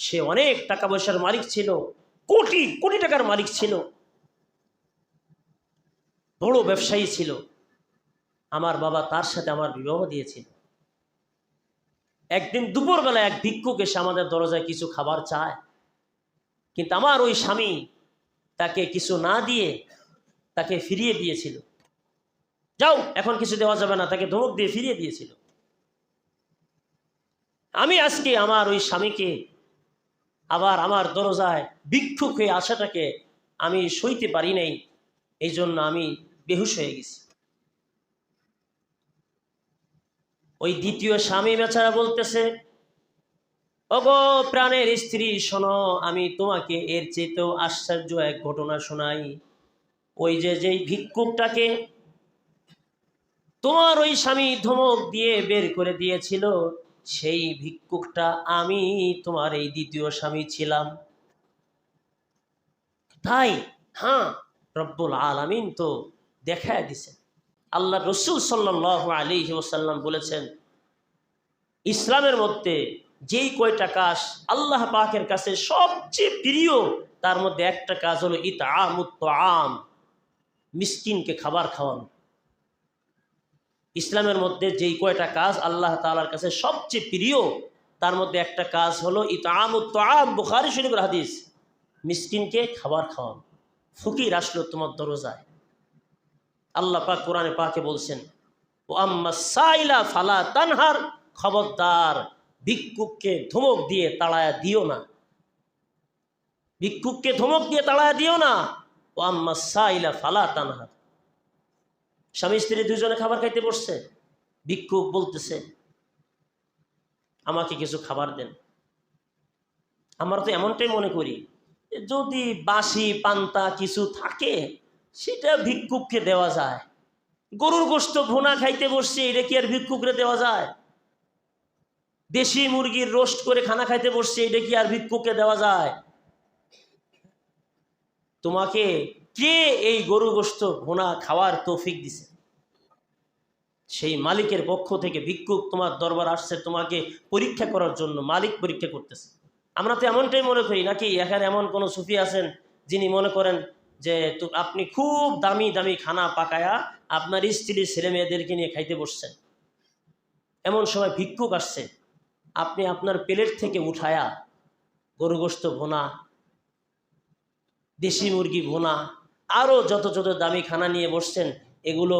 সে অনেক টাকা পয়সার মালিক ছিল, কোটি কোটি টাকার মালিক ছিল, বড় ব্যবসায়ী ছিল। আমার বাবা তার সাথে আমার বিবাহ দিয়েছিল। একদিন দুপুরবেলা এক ভিক্ষুক এসে আমাদের দরজায় কিছু খাবার চায়, কিন্তু আমার ওই স্বামী তাকে কিছু না দিয়ে তাকে ফিরিয়ে দিয়েছিল। যাও, এখন কিছু দেওয়া যাবে না, তাকে ধমক দিয়ে ফিরিয়ে দিয়েছিল। আমি আজকে আমার ওই স্বামীকে আবার আমার দরজায় ভিক্ষুক হয়ে আসাটাকে আমি সইতে পারি নাই, এই জন্য আমি বেহুশ হয়ে গেছি। ওই দ্বিতীয় স্বামী বেচারা বলতেছে, ওগো প্রাণের স্ত্রী, শোনো, আমি তোমাকে এর চেয়েও আশ্চর্য এক ঘটনা শোনাই। ওই যেই ভিক্ষুকটাকে তোমার ওই স্বামী ধমক দিয়ে বের করে দিয়েছিল, সেই ভিক্ষুকটা আমি তোমার এই দ্বিতীয় স্বামী ছিলাম। তাই হ্যাঁ, রব্বুল আলামিন তো দেখায় দিছেন। আল্লাহ রসুল সাল্লাল্লাহু আলাইহি ওয়াসাল্লাম বলেছেন, ইসলামের মধ্যে যেই কয়টা কাজ আল্লাহ পাকের কাছে সবচেয়ে প্রিয়, তার মধ্যে একটা কাজ হলো ইতআমুত তাআম, মিসকিনকে খাবার খাওয়ানো। ইসলামের মধ্যে যেই কয়টা কাজ আল্লাহ তাআলার কাছে সবচেয়ে প্রিয়, তার মধ্যে একটা কাজ হলো ইতআমুত তাআম। বুখারী শরীফের হাদিস, মিসকিনকে খাবার খাওয়ানো। ফকির আসলো তোমার দরজায়, আল্লাহ পাক কোরআনে পাকে বলছেন, ও আম্মা সাইলা ফালা তানহার, খবরদার ভিক্ষুককে ধমক দিয়ে তাড়ায়া দিও না, ভিক্ষুককে ধমক দিয়ে তাড়ায়া দিও না। ও আম্মা সাইলা ফালা তানহার। স্বামী স্ত্রী দুজনে খাবার খাইতে বসছে, ভিক্ষুক বলতেছে, আমাকে কিছু খাবার দেন। আমরা তো এমনটাই মনে করি, যদি বাসি পান্তা কিছু থাকে সেটা ভিক্ষুককে দেওয়া যায়। গরুর গোশত ভুনা খাইতে বসছে, এটা কি আর ভিক্ষুকরে দেওয়া যায়? দেশি মুরগির রোস্ট করে খানা খাইতে বসছে, এটা কি আর ভিক্ষুককে দেওয়া যায়? তোমাকে কে এই গরু গোশত ভুনা খাওয়ার তৌফিক দিছে? সেই মালিকের পক্ষ থেকে ভিক্ষুক তোমার দরবার আসছে তোমাকে পরীক্ষা করার জন্য। মালিক পরীক্ষা করতেছে। আমরা তো এমনটাই মনে করি, নাকি এখানে এমন কোনো সুফি আছেন যিনি মনে করেন যে আপনি খুব দামি দামি খানা পাকায়া আপনার স্ত্রী ছেলে মেয়েদেরকে নিয়ে খাইতে বসছেন, এমন সময় ভিক্ষুক আসছে, আপনি আপনার প্লেট থেকে উঠায়া গরু গোশত ভুনা, দেশি মুরগি ভুনা, আরও যত যত দামি খানা নিয়ে বসছেন, এগুলো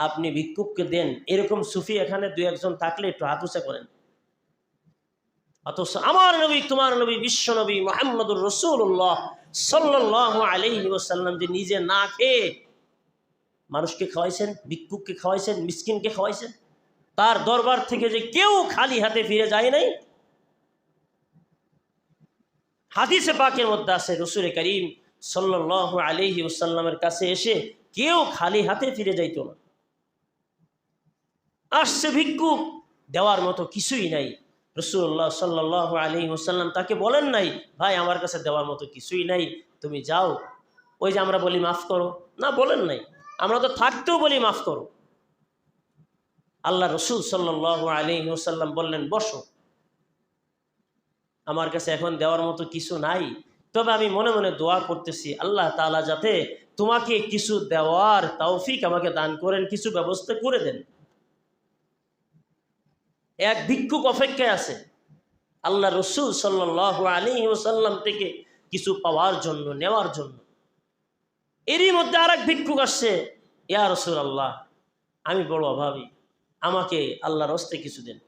আপনি ভিক্ষুককে দেন। এরকম সুফি এখানে দুই একজন থাকলে একটু হাত উঁচা করেন। অথচ আমার নবী, তোমার নবী, বিশ্ব নবী মুহাম্মদুর রাসূলুল্লাহ সাল্লাল্লাহু আলাইহি ওয়াসাল্লাম যে নিজে না খেয়ে মানুষকে খাওয়াইছেন, ভিক্ষুককে খাওয়াইছেন, মিসকিনকে খাওয়াইছেন, তার দরবার থেকে যে কেউ খালি হাতে ফিরে যায় নাই। হাদিসে পাকের মধ্যে আছে, রাসূল করিম সাল্লাল্লাহু আলাইহি ওয়াসাল্লামের কাছে এসে কেউ খালি হাতে ফিরে যাইত না। আসছে ভিক্ষুক, দেওয়ার মতো কিছুই নাই। রাসূলুল্লাহ সাল্লাল্লাহু আলাইহি ওয়াসাল্লাম তাকে বলেন নাই, ভাই আমার কাছে দেওয়ার মতো কিছুই নাই, তুমি যাও। ওই যে আমরা বলি মাফ করো, না বলেন নাই, আমরা তো থাকতেও বলি মাফ করো। আল্লাহ রসুল সাল্লাল্লাহু আলাইহি ওয়াসাল্লাম বললেন, বসো, আমার কাছে এখন দেওয়ার মতো কিছু নাই, তবে আমি মনে মনে দোয়া করতেছি আল্লাহ তাআলা যাতে তোমাকে কিছু দেওয়ার তৌফিক আমাকে দান করেন, কিছু ব্যবস্থা করে দেন। এক ভিক্ষুক অপেক্ষায় আছে আল্লাহ রসুল সাল্লাল্লাহু আলাইহি ওয়াসাল্লাম থেকে কিছু পাওয়ার জন্য, নেওয়ার জন্য। এরই মধ্যে আর এক ভিক্ষুক আসছে, ইয়া রাসূলুল্লাহ, আমি বড় অভাবী, আমাকে আল্লাহর হস্তে কিছু দেন।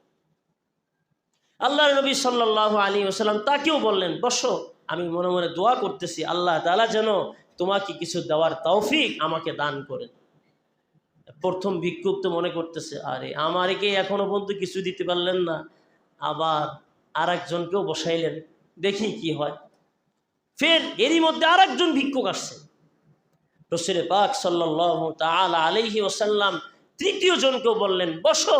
আল্লাহর নবী সাল্লাল্লাহু আলাইহি ওয়াসাল্লাম তাকেও বললেন, বসো, আমি মনে মনে দোয়া করতেছি আল্লাহ তাআলা যেন তোমাকে কিছু দেওয়ার তৌফিক আমাকে দান করেন। প্রথম ভিক্ষুক তো মনে করতেছে, আরে আমারকে এখনো পর্যন্ত কিছু দিতে পারলেন না, আবার আর একজনকেও বসাইলেন, দেখি কি হয়। ফের এরই মধ্যে আর একজন ভিক্ষুক আসছে। রাসূল পাক সাল্লাল্লাহু তাআলা আলাইহি ওয়াসাল্লাম তৃতীয় জনকেও বললেন, বসো,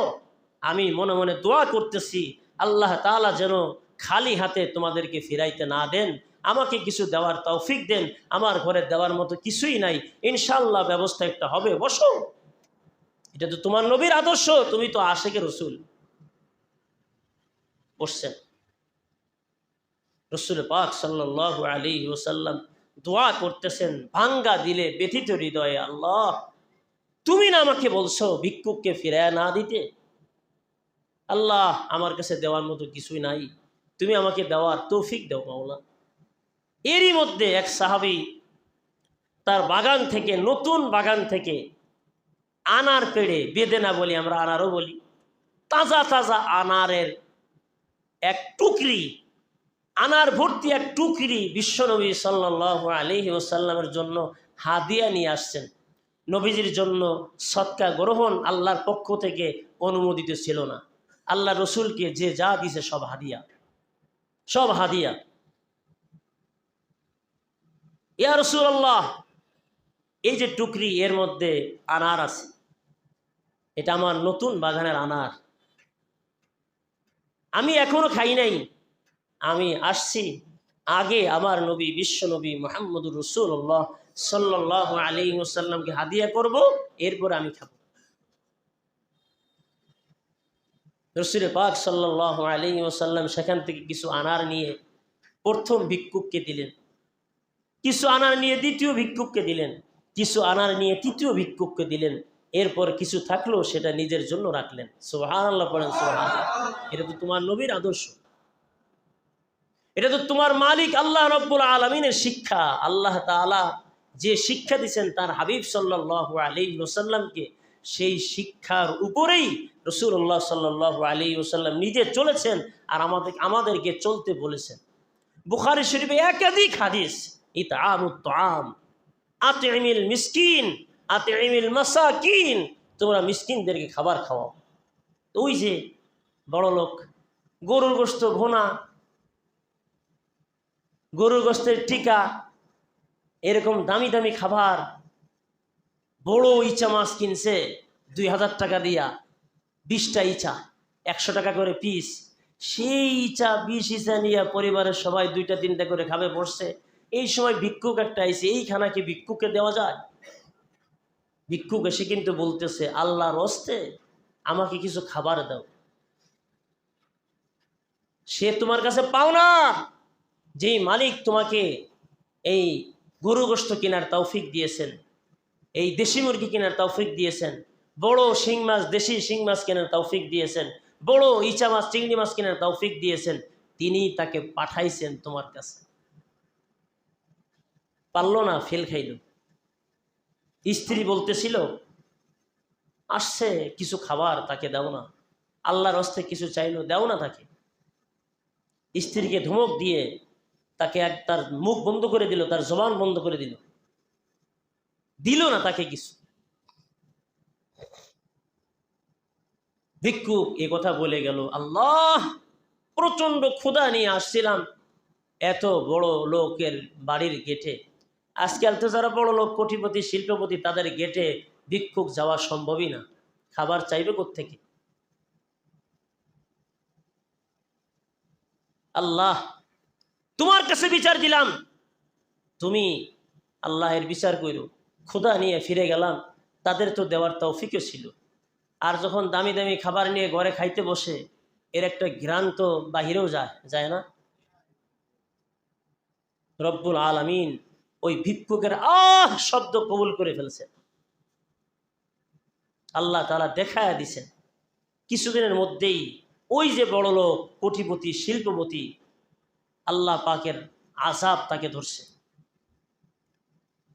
আমি মনে মনে দোয়া করতেছি আল্লাহ তাআলা যেন খালি হাতে তোমাদেরকে ফিরাইতে না দেন, আমাকে কিছু দেওয়ার তৌফিক দেন, আমার ঘরে দেওয়ার মতো কিছুই নাই, ইনশাআল্লাহ ব্যবস্থা একটা হবে, বসো। এটা তো তোমার নবীর আদর্শ, তুমি তো আশিকে রসুল। বসছেন। রসুল পাক সাল্লাল্লাহু আলাইহি ওয়াসাল্লাম দোয়া করতেছেন ভাঙ্গা দিলে ব্যথিত হৃদয়ে, আল্লাহ তুমি না আমাকে বলছো ভিক্ষুককে ফিরায় না দিতে? আল্লাহ আমার কাছে দেওয়ার মতো কিছুই নাই, তুমি আমাকে দেওয়ার তৌফিক দাও মাওলা। এরই মধ্যে এক সাহাবী তার বাগান থেকে, নতুন বাগান থেকে আনার পেড়ে, বেদেনা বলি আমরা, আনারও বলি, তাজা তাজা আনারের এক টুকরি, আনার ভর্তি এক টুকরি বিশ্বনবী সাল্লাল্লাহু আলাইহি ওয়াসাল্লামের জন্য হাদিয়া নিয়ে আসছেন। নবীজির জন্য সৎকা গ্রহণ আল্লাহর পক্ষ থেকে অনুমোদিত ছিল না। আল্লাহ রসুলকে যে যা দিছে সব হাদিয়া, সব হাদিয়া। ইয়া রাসূলুল্লাহ, এই যে টুকরি, এর মধ্যে আনার আছে, এটা আমার নতুন বাগানের আনার, আমি এখনো খাই নাই, আমি আসছি আগে আমার নবী বিশ্ব নবী মুহাম্মদুর রাসূলুল্লাহ সাল্লাল্লাহু আলাইহি ওয়াসাল্লামকে হাদিয়া করব, এরপর আমি খাব। রাসূল পাক সাল্লাল্লাহু আলাইহি ওয়াসাল্লাম সেখান থেকে কিছু আনার নিয়ে প্রথম ভিক্ষুককে দিলেন, কিছু আনার নিয়ে দ্বিতীয় ভিক্ষুককে দিলেন, কিছু আনার নিয়ে তৃতীয় ভিক্ষুককে দিলেন। এরপর কিছু থাকলো সেটা নিজের জন্য রাখলেন। সুবহানাল্লাহ পড়েন, সুবহানাল্লাহ। এটা তো তোমার নবীর আদর্শ, এটা তো তোমার মালিক আল্লাহ রাব্বুল আলামিনের শিক্ষা। আল্লাহ তাআলা যে শিক্ষা দিয়েছেন তার হাবিব সাল্লাল্লাহু আলাইহি ওয়াসাল্লামকে, সেই শিক্ষার উপরেই রাসূলুল্লাহ সাল্লাল্লাহু আলাইহি ওয়াসাল্লাম নিজে চলেছেন আর আমাদেরকে চলতে বলেছেন। বুখারী শরীফে একাধিক হাদিস, ইতআমুত তাআম, আতিমিল মিসকিন, আতিমিল মাসাকিন, তোমরা মিসকিনদেরকে খাবার খাওয়াও। ওই যে বড় লোক গরুর গোশত ভুনা, গরুর গোশতের টিকা, এরকম দামি দামি খাবার, বড় ইচা মাছ কিনছে 2000 টাকা দিয়া, 20টা ইচা 100 টাকা করে পিস। সেই ইচা 20 ইচা নিয়ে পরিবারের সবাই 2টা 3টা করে খাবে বসছে। এই সময় ভিক্ষুক একটা আইছে, এই খানা কি ভিক্ষুককে দেওয়া যায়? ভিক্ষুক এসে কিন্তু বলতেছে, আল্লাহর হস্তে আমাকে কিছু খাবার দাও। সে তোমার কাছে পাও না, যেই মালিক তোমাকে এই গরু গোশত কেনার তৌফিক দিয়েছেন, এই দেশি মুরগি কেনার তৌফিক দিয়েছেন, বড় শিং মাছ, দেশি শিং মাছ কেনার তৌফিক দিয়েছেন, বড় ইচা মাছ, চিংড়ি মাছ কেনার তৌফিক দিয়েছেন, তিনি তাকে পাঠাইছেন তোমার কাছে। পারল না, ফেল খাইল। স্ত্রী বলতেছিল, আসছে কিছু খাবার, তাকে দাও না। আল্লাহর হস্তে কিছু চাইলো, দাও না তাকে। স্ত্রীকে ধমক দিয়ে তাকে তার মুখ বন্ধ করে দিল, তার জবান বন্ধ করে দিল, দিল না তাকে কিছু। ভিক্ষুক এ কথা বলে গেল, আল্লাহ প্রচন্ড ক্ষুধা নিয়ে আসছিলাম এত বড় লোকের বাড়ির গেটে। আজকাল তো যারা বড় লোক, কোটিপতি, শিল্পপতি, তাদের গেটে ভিক্ষুক যাওয়া সম্ভবই না, খাবার চাইবে কোত্থেকে? আল্লাহ তোমার কাছে বিচার দিলাম, তুমি আল্লাহের বিচার করো। ক্ষুধা নিয়ে ফিরে গেলাম, তাদের তো দেওয়ার তৌফিকও ছিল। আর যখন দামি দামি খাবার নিয়ে ঘরে খাইতে বসে, এর একটা ঘ্রাণ তো বাহিরেও যায় না? রব্বুল আলামিন ওই ভিক্ষুকের শব্দ কবুল করে ফেলছেন। আল্লাহ তাআলা দেখায়া দিছেন, কিছুদিনের মধ্যেই ওই যে বড় লোক, কোটিপতি, শিল্পপতি, আল্লাহ পাকের আযাব তাকে ধরছে।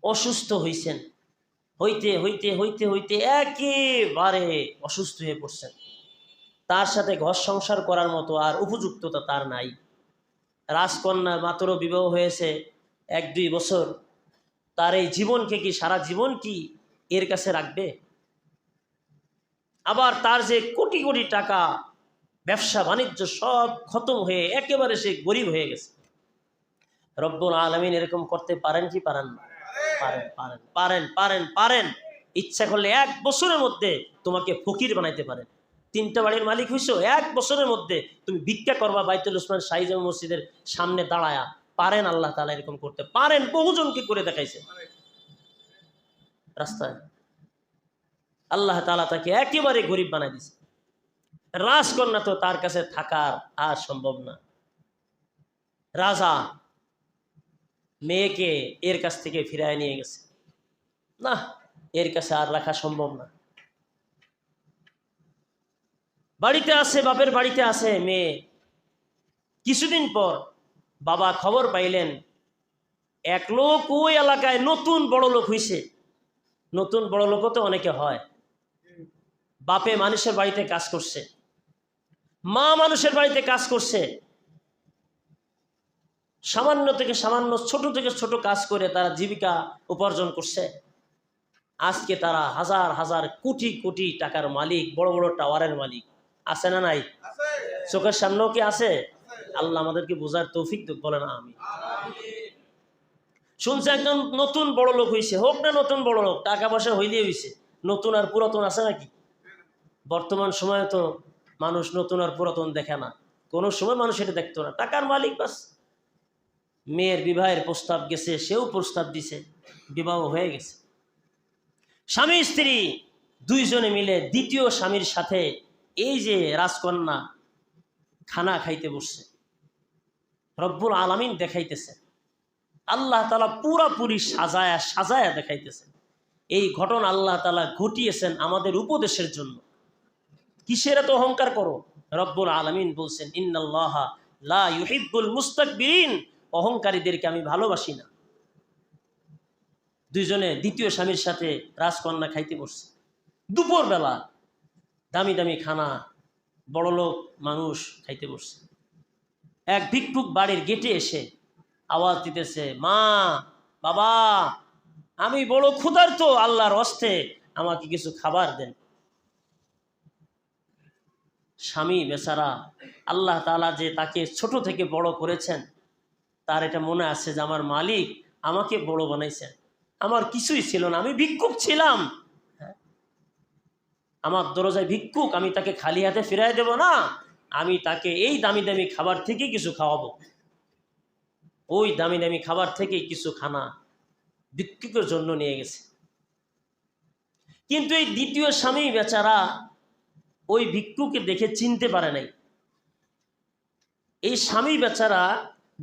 অসুস্থ হইছেন, হইতে হইতে হইতে হইতে একেবারে অসুস্থ হয়ে পড়ছেন। তার সাথে ঘর সংসার করার মতো আর উপযুক্ততা তার নাই। রাজকন্যা মাত্র বিবাহ হয়েছে 1-2 বছর, তার এই জীবনকে কি সারা জীবন কি এর কাছে রাখবে? আবার তার যে কোটি কোটি টাকা, ব্যবসা বাণিজ্য সব খতম হয়ে একেবারে সে গরিব হয়ে গেছে। রব্বুল আলামিন এরকম করতে পারেন কি পারেন না? পারেন, পারেন, পারেন, পারেন, পারেন। ইচ্ছা করলে 1 বছরের মধ্যে তোমাকে ফকির বানাইতে পারেন। 3টা বাড়ির মালিক হইছো, 1 বছরের মধ্যে তুমি ভিক্ষা করবা বাইতুল উসমান শাহী জামে মসজিদের সামনে দাঁড়ায়া। পারেন, আল্লাহ তাআলা এরকম করতে পারেন। বহুজনকে করে দেখাইছে রাস্তায়। আল্লাহ তাআলা তাকে একেবারে গরিব বানাই দিছে। রাজকন্যা তো তার কাছে থাকার আর সম্ভব না। রাজা মেয়েকে এর কাছ থেকে ফিরায় নিয়ে গেছে। না, এর কাছে আর রাখা সম্ভব না। বাড়িতে আছে, বাপের বাড়িতে আছে মেয়ে। কিছুদিন পর বাবা খবর পাইলেন এক লোক ওই এলাকায় নতুন বড় লোক হইছে। নতুন বড় লোকও তো অনেকে হয়। বাপে মানুষের বাড়িতে কাজ করছে, মা মানুষের বাড়িতে কাজ করছে, সামান্য থেকে সামান্য, ছোট থেকে ছোট কাজ করে তারা জীবিকা উপার্জন করছে। আজকে তারা হাজার হাজার কোটি কোটি টাকার মালিক, বড় বড় টাওয়ারের মালিক। আছে না নাই? চোখের সামনেও কি আছে? আল্লাহ আমাদেরকে বোঝার তৌফিক দিক, বলে না আমি। শুনছে একজন নতুন বড় লোক হয়েছে, হোক না নতুন বড় লোক, টাকা পয়সা হইলে হয়েছে। নতুন আর পুরাতন আছে নাকি? বর্তমান সময়ে তো মানুষ নতুন আর পুরাতন দেখে না। কোনো সময় মানুষ এটা দেখতো না, টাকার মালিক বাস। মেয়ের বিবাহের প্রস্তাব গেছে, সেও প্রস্তাব দিছে, বিবাহ হয়ে গেছে। স্বামী স্ত্রী দুইজনে মিলে দ্বিতীয় স্বামীর সাথে এই যে রাজকন্যা খানা খাইতে বসছে। রব্বুল আলামিন দেখাইতেছে, আল্লাহ তাআলা পুরাপুরি সাজায়া সাজায়া দেখাইতেছে। এই ঘটনা আল্লাহ তাআলা ঘটিয়েছেন আমাদের উপদেশের জন্য। কিসের এত অহংকার করো? রব্বুল আলামিন বলছেন, ইন্নাল্লাহা লা ইউহিব্বুল মুস্তাকবিরিন, অহংকারীদেরকে আমি ভালোবাসি না। দুইজনে দ্বিতীয় স্বামীর সাথে রাজকন্যা খাইতে বসছে দুপুরবেলা। দামি দামি খানা, বড়লোক মানুষ খাইতে বসছে। এক ভিক্ষুক বাড়ির গেটে এসে আওয়াজ দিতেছে, মা, বাবা, আমি বড় ক্ষুধার্ত, আল্লাহর হস্তে আমাকে কিছু খাবার দেন। স্বামী বেচারা, আল্লাহ তাআলা যে তাকে ছোট থেকে বড় করেছেন, তার এটা মনে আছে যে আমার মালিক আমাকে বড় বানাইছেন। আমার কিছুই ছিল না, আমি ভিক্ষুক ছিলাম। আমার দরজায় ভিক্ষুক, আমি তাকে খালি হাতে ফিরাই দেব না, আমি তাকে এই দামি দামি খাবার থেকে কিছু খাওয়াবো। ওই দামি দামি খাবার থেকে কিছু খানা ভিক্ষুকের জন্য নিয়ে গেছে। কিন্তু এই দ্বিতীয় স্বামী বেচারা ওই ভিক্ষুকে দেখে চিনতে পারে নাই। এই স্বামী বেচারা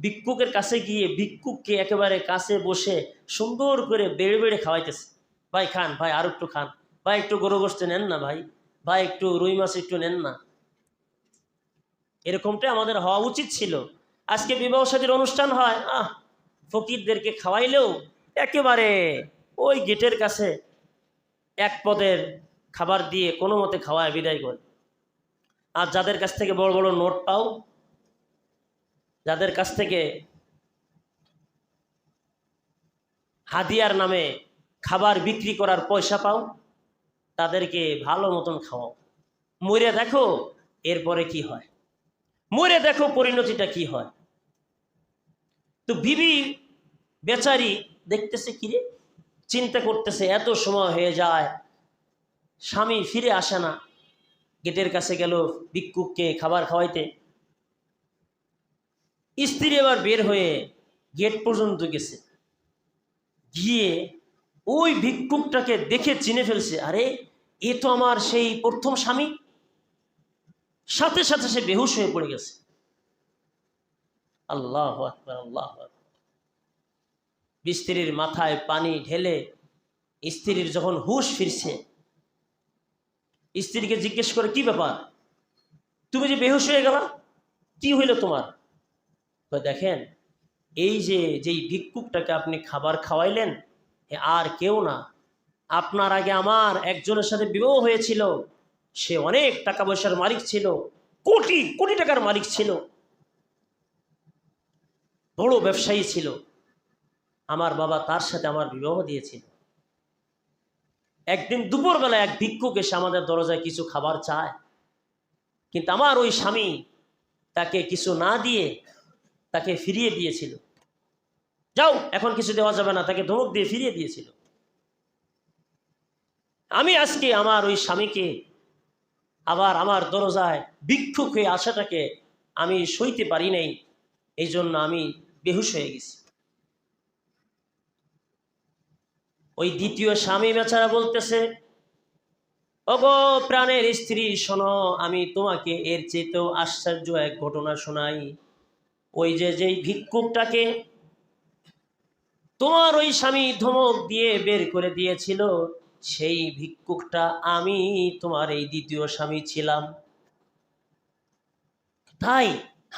ভিক্ষুকের কাছে গিয়ে ভিক্ষুককে একেবারে কাছে বসে সুন্দর করে বেড়ে বেড়ে খাওয়াইতেছে। ভাই খান, ভাই আর একটু খান, ভাই একটু গরু গোশত নেন না, ভাই ভাই একটু রুই মাছ একটু নেন না। এরকমটা আমাদের হওয়া উচিত ছিল। আজকে বিবাহ শাদীর অনুষ্ঠান হয়, ফকিরদেরকে খাওয়াইলেও একেবারে ওই গেটের কাছে এক পদের খাবার দিয়ে কোনো মতে খাওয়ায় বিদায় করে। আর যাদের কাছ থেকে বড় বড় নোট পাও, যাদের কাছ থেকে হাদিয়ার নামে খাবার বিক্রি করার পয়সা পাও, তাদেরকে ভালো মতন খাওয়াও। মরে দেখো এরপরে কি হয়, মরে দেখো পরিণতিটা কি হয়। তো বিবি বেচারি দেখতেছে, কিরে, চিন্তা করতেছে, এত সময় হয়ে যায়, স্বামী ফিরে আসে না। গেটের কাছে গেল ভিক্ষুককে খাবার খাওয়াইতে। স্ত্রী এবার বের হয়ে গেট পর্যন্ত গেছে, গিয়ে ওই ভিক্ষুকটাকে দেখে চিনে ফেলছে, আরে এ তো আমার সেই প্রথম স্বামী। সাথে সাথে সে বেহুশ হয়ে পড়ে গেছে। আল্লাহু আকবার, আল্লাহু আকবার। স্ত্রীর মাথায় পানি ঢেলে স্ত্রীর যখন হুঁশ ফিরছে, স্ত্রীকে জিজ্ঞেস করে, কি ব্যাপার, তুমি যে বেহুশ হয়ে গেলা, কি হইল তোমার? তো দেখেন, এই যেই ভিক্ষুকটাকে আপনি খাবার খাওয়াইলেন, আর কেউ না, আপনার আগে আমার একজনের সাথে বিবাহ হয়েছিল। সে অনেক টাকা পয়সার মালিক ছিল, কোটি কোটি টাকার মালিক ছিল, বড় ব্যবসায়ী ছিল। আমার বাবা তার সাথে আমার বিবাহ দিয়েছিল। একদিন দুপুরবেলা এক ভিক্ষুক এসে আমাদের দরজায় কিছু খাবার চায়, কিন্তু আমার ওই স্বামী তাকে কিছু না দিয়ে তাকে ফিরিয়ে দিয়েছিল। যাও, এখন কিছু দেওয়া যাবে না, তাকে ধমক দিয়ে ফিরিয়ে দিয়েছিল। আমি আজকে আমার ওই স্বামীকে আবার আমার দরজায় ভিক্ষুক হয়ে আসাটাকে আমি সইতে পারি নাই, এই জন্য আমি বেহুশ হয়ে গেছি। ওই দ্বিতীয় স্বামী বেচারা বলতেছে, ওগো প্রাণের স্ত্রী, শোনো, আমি তোমাকে এর চেয়েতেও আশ্চর্য এক ঘটনা শোনাই। ওই যে যেই ভিক্ষুকটাকে তোমার ওই স্বামী ধমক দিয়ে বের করে দিয়েছিল, সেই ভিক্ষুকটা আমি তোমার এই দ্বিতীয় স্বামী ছিলাম। তাই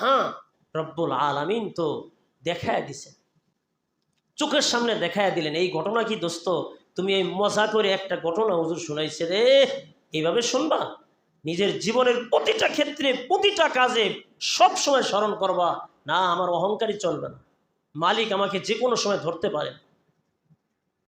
হ্যাঁ, রব্বুল আলামিন তো দেখায় দিছেন, চোখের সামনে দেখায় দিলেন। এই ঘটনা কি দোস্ত, তুমি এই মজা করে একটা ঘটনা হুজুর শুনাইছে রে, এইভাবে শুনবা? নিজের জীবনের প্রতিটা ক্ষেত্রে প্রতিটা কাজে সব সময় স্মরণ করবা, না আমার অহংকারী চলবে না, মালিক আমাকে যে কোনো সময় ধরতে পারেন।